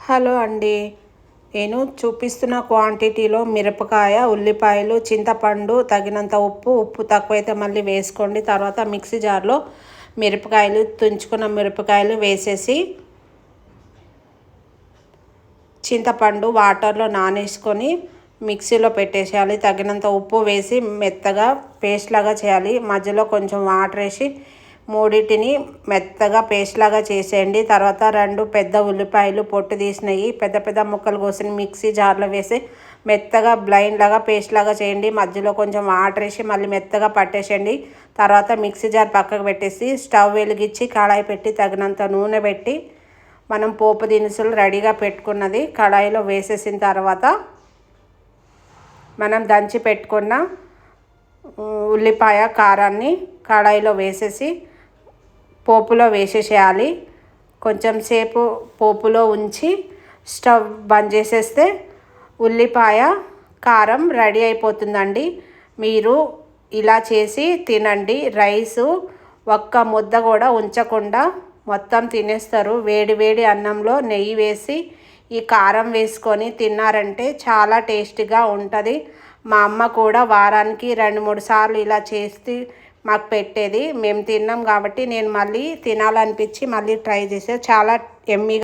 Hello అండి. నేను చూపిస్తున్న క్వాంటిటీలో మిరపకాయ, ఉల్లిపాయలు, చింతపండు, తగినంత ఉప్పు తక్కువైతే మళ్ళీ వేసుకోండి. తర్వాత మిక్సీ జార్లో మిరపకాయలు, తుంచుకున్న మిరపకాయలు వేసేసి చింతపండు వాటర్లో నానేసుకొని మిక్సీలో పెట్టేసేయాలి. తగినంత ఉప్పు వేసి మెత్తగా పేస్ట్ లాగా చేయాలి. మధ్యలో కొంచెం వాటర్ వేసి మూడింటిని మెత్తగా పేస్ట్ లాగా చేసేయండి. తర్వాత 2 పెద్ద ఉల్లిపాయలు పొట్టు తీసినవి పెద్ద పెద్ద ముక్కలు కోసి మిక్సీ జార్లో వేసి మెత్తగా బ్లైండ్ లాగా పేస్ట్ లాగా చేయండి. మధ్యలో కొంచెం వాటర్ వేసి మళ్ళీ మెత్తగా పట్టేసేయండి. తర్వాత మిక్సీ జార్ పక్కకు పెట్టేసి స్టవ్ వెలిగించి కడాయి పెట్టి తగినంత నూనె పెట్టి మనం పోపు దినుసులు రెడీగా పెట్టుకున్నది కడాయిలో వేసేసిన తర్వాత మనం దంచి పెట్టుకున్న ఉల్లిపాయ కారాన్ని కడాయిలో వేసేసి పోపులో వేసేసేయాలి. కొంచెం సేపు పోపులో ఉంచి స్టవ్ బంద్ చేసేస్తే ఉల్లిపాయ కారం రెడీ అయిపోతుందండి. మీరు ఇలా చేసి తినండి. రైసు ఒక్క ముద్ద కూడా ఉంచకుండా మొత్తం తినేస్తారు. వేడి వేడి అన్నంలో నెయ్యి వేసి ఈ కారం వేసుకొని తిన్నారంటే చాలా టేస్టీగా ఉంటుంది. మా అమ్మ కూడా వారానికి 2-3 సార్లు ఇలా చేసి మాకు పెట్టేది. మేము తిన్నాం కాబట్టి నేను మళ్ళీ తినాలనిపించి మళ్ళీ ట్రై చేసే చాలా ఎమ్మీగా